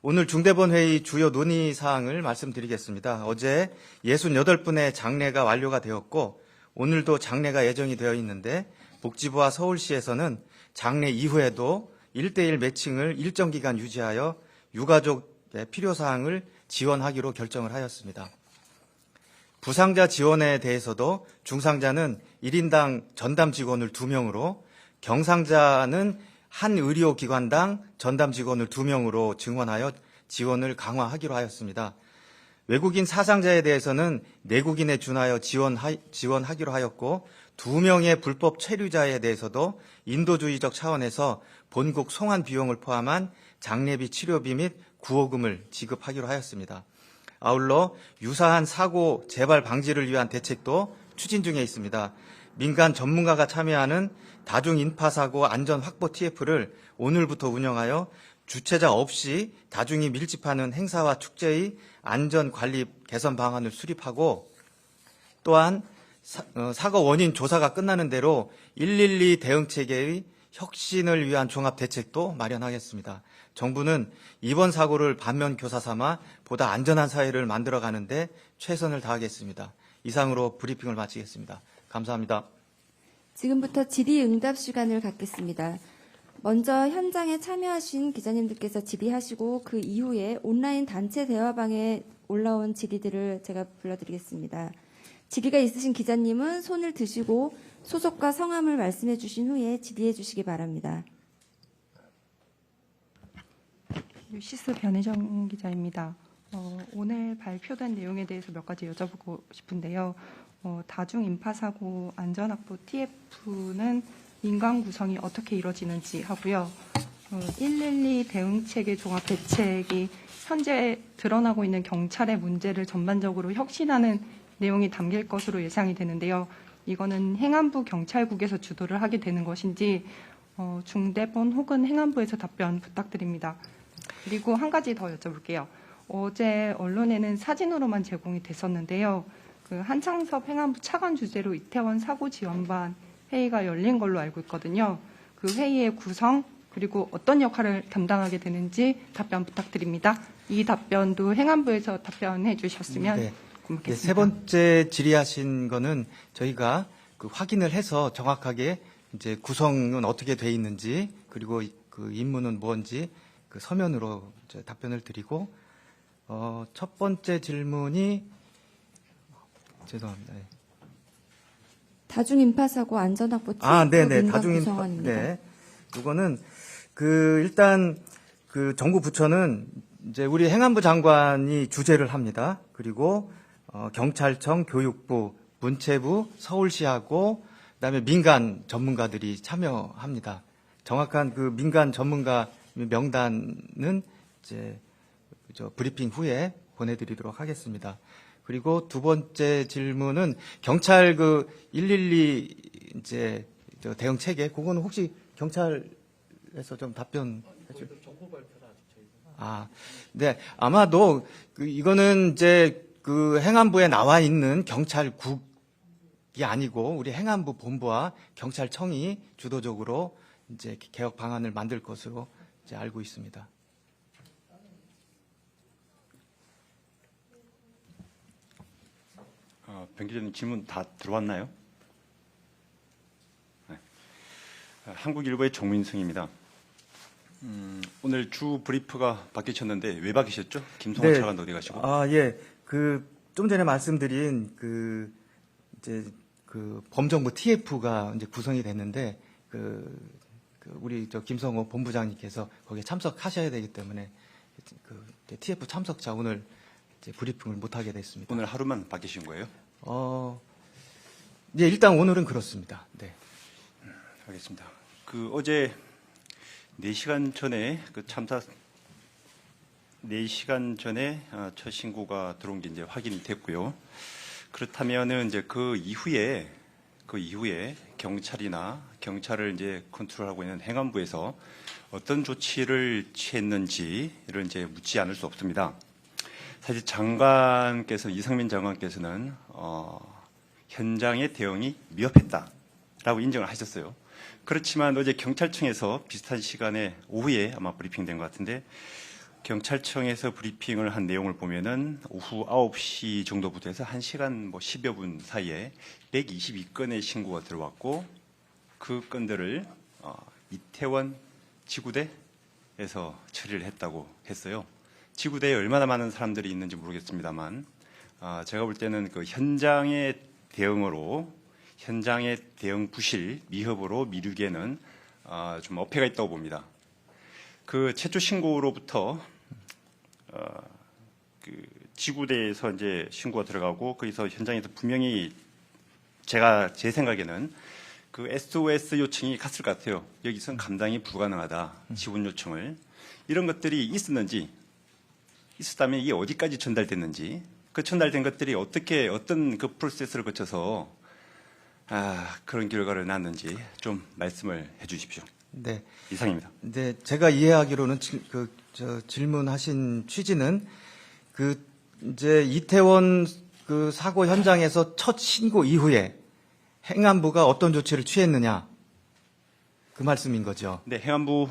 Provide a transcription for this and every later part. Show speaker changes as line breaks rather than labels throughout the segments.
오늘 중대본회의 주요 논의사항을 말씀드리겠습니다. 어제 68분의 장례가 완료가 되었고 오늘도 장례가 예정이 되어 있는데 복지부와 서울시에서는 장례 이후에도 1:1 매칭을 일정 기간 유지하여 유가족의 필요사항을 지원하기로 결정을 하였습니다. 부상자 지원에 대해서도 중상자는 1인당 전담 직원을 2명으로 경상자는 한 의료기관당 전담 직원을 2명으로 증원하여 지원을 강화하기로 하였습니다. 외국인 사상자에 대해서는 내국인에 준하여 지원하기로 하였고 2명의 불법 체류자에 대해서도 인도주의적 차원에서 본국 송환 비용을 포함한 장례비 치료비 및 구호금을 지급하기로 하였습니다. 아울러 유사한 사고 재발 방지를 위한 대책도 추진 중에 있습니다. 민간 전문가가 참여하는 다중인파사고 안전확보 TF를 오늘부터 운영하여 주최자 없이 다중이 밀집하는 행사와 축제의 안전관리 개선 방안을 수립하고 또한 사고 원인 조사가 끝나는 대로 112 대응체계의 혁신을 위한 종합대책도 마련하겠습니다. 정부는 이번 사고를 반면교사 삼아 보다 안전한 사회를 만들어가는데 최선을 다하겠습니다. 이상으로 브리핑을 마치겠습니다. 감사합니다.
지금부터 질의응답 시간을 갖겠습니다. 먼저 현장에 참여하신 기자님들께서 질의하시고 그 이후에 온라인 단체 대화방에 올라온 질의들을 제가 불러드리겠습니다. 질의가 있으신 기자님은 손을 드시고 소속과 성함을 말씀해 주신 후에 질의해 주시기 바랍니다.
뉴시스 변혜정 기자입니다. 오늘 발표된 내용에 대해서 몇 가지 여쭤보고 싶은데요. 다중인파사고 안전확보 TF는 민관 구성이 어떻게 이루어지는지 하고요. 112 대응체계 종합대책이 현재 드러나고 있는 경찰의 문제를 전반적으로 혁신하는 내용이 담길 것으로 예상이 되는데요. 이거는 행안부 경찰국에서 주도를 하게 되는 것인지 중대본 혹은 행안부에서 답변 부탁드립니다. 그리고 한 가지 더 여쭤볼게요. 어제 언론에는 사진으로만 제공이 됐었는데요. 그 한창섭 행안부 차관 주재로 이태원 사고 지원반 회의가 열린 걸로 알고 있거든요. 그 회의의 구성 그리고 어떤 역할을 담당하게 되는지 답변 부탁드립니다. 이 답변도 행안부에서 답변해 주셨으면 고맙겠습니다.
네, 세 번째 질의하신 거는 저희가 그 확인을 해서 정확하게 이제 구성은 어떻게 돼 있는지 그리고 그 임무는 뭔지 그 서면으로 이제 답변을 드리고 첫 번째 질문이 죄송합니다. 네.
다중인파사고 안전확보 TF
네네.
민관
다중인파.
구성원입니다.
네. 이거는 일단 정부 부처는 이제 우리 행안부 장관이 주재를 합니다. 그리고 경찰청, 교육부, 문체부, 서울시하고 그다음에 민간 전문가들이 참여합니다. 정확한 그 민간 전문가 명단은 이제 브리핑 후에 보내드리도록 하겠습니다. 그리고 두 번째 질문은 경찰 112 이제 대응 체계 그거는 혹시 경찰에서 좀 답변해 주. 정보 발표라 저희가. 네. 아마도 이거는 이제 그 행안부에 나와 있는 경찰국이 아니고 우리 행안부 본부와 경찰청이 주도적으로 이제 개혁 방안을 만들 것으로 이제 알고 있습니다.
변 기자님 질문 다 들어왔나요? 네. 한국일보의 정민승입니다. 오늘 주 브리프가 바뀌셨는데 왜 바뀌셨죠? 김성호
네.
차관 어디 가시고?
예. 좀 전에 말씀드린 이제 범정부 TF가 이제 구성이 됐는데 우리 김성호 본부장님께서 거기에 참석하셔야 되기 때문에 TF 참석자 오늘 이제 브리핑을 못 하게 됐습니다.
오늘 하루만 바뀌신 거예요?
예, 일단 오늘은 그렇습니다. 네.
알겠습니다. 어제 4시간 전에 참사 4시간 전에 첫 신고가 들어온 게 이제 확인됐고요. 그렇다면은 이제 그 이후에 경찰을 이제 컨트롤하고 있는 행안부에서 어떤 조치를 취했는지를 이제 묻지 않을 수 없습니다. 사실 이상민 장관께서는 현장의 대응이 미흡했다라고 인정을 하셨어요. 그렇지만 어제 경찰청에서 비슷한 시간에 오후에 아마 브리핑된 것 같은데 경찰청에서 브리핑을 한 내용을 보면은 오후 9시 정도부터 해서 1시간 10여 분 사이에 122건의 신고가 들어왔고 그 건들을 이태원 지구대에서 처리를 했다고 했어요. 지구대에 얼마나 많은 사람들이 있는지 모르겠습니다만 제가 볼 때는 그 현장의 대응 부실, 미흡으로 미루기에는 좀 어폐가 있다고 봅니다. 그 최초 신고로부터 그 지구대에서 이제 신고가 들어가고 거기서 현장에서 분명히 제 생각에는 그 SOS 요청이 갔을 것 같아요. 여기선 감당이 불가능하다. 지원 요청을. 이런 것들이 있었다면 이게 어디까지 전달됐는지, 그 전달된 것들이 어떤 그 프로세스를 거쳐서 그런 결과를 낳았는지 좀 말씀을 해 주십시오.
네.
이상입니다.
네, 제가 이해하기로는 질문하신 취지는 이제 이태원 그 사고 현장에서 첫 신고 이후에 행안부가 어떤 조치를 취했느냐 그 말씀인 거죠.
네, 행안부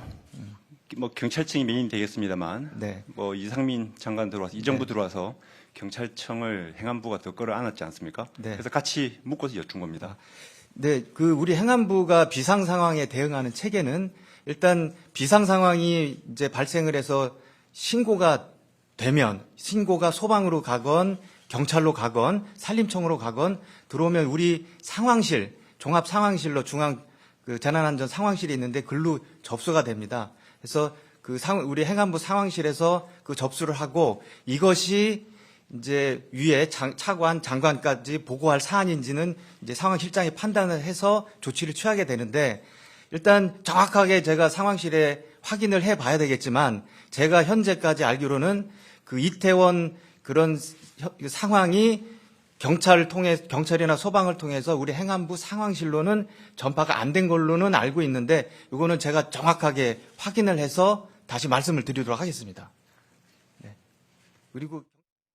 경찰청이 메인이 되겠습니다만
네.
이상민 장관 들어와서 이 정부
네.
들어와서 경찰청을 행안부가 더 끌어안았지 않습니까?
네.
그래서 같이 묶어서 여쭌 겁니다.
네, 우리 행안부가 비상 상황에 대응하는 체계는 일단 비상 상황이 이제 발생을 해서 신고가 되면 신고가 소방으로 가건 경찰로 가건 산림청으로 가건 들어오면 우리 상황실 종합 상황실로 중앙 그 재난안전 상황실이 있는데 글로 접수가 됩니다. 그래서 우리 행안부 상황실에서 그 접수를 하고 이것이 이제 위에 차관 장관까지 보고할 사안인지는 이제 상황실장이 판단을 해서 조치를 취하게 되는데 일단 정확하게 제가 상황실에 확인을 해 봐야 되겠지만 제가 현재까지 알기로는 그 이태원 그런 상황이 경찰이나 소방을 통해서 우리 행안부 상황실로는 전파가 안 된 걸로는 알고 있는데 이거는 제가 정확하게 확인을 해서 다시 말씀을 드리도록 하겠습니다. 네. 그리고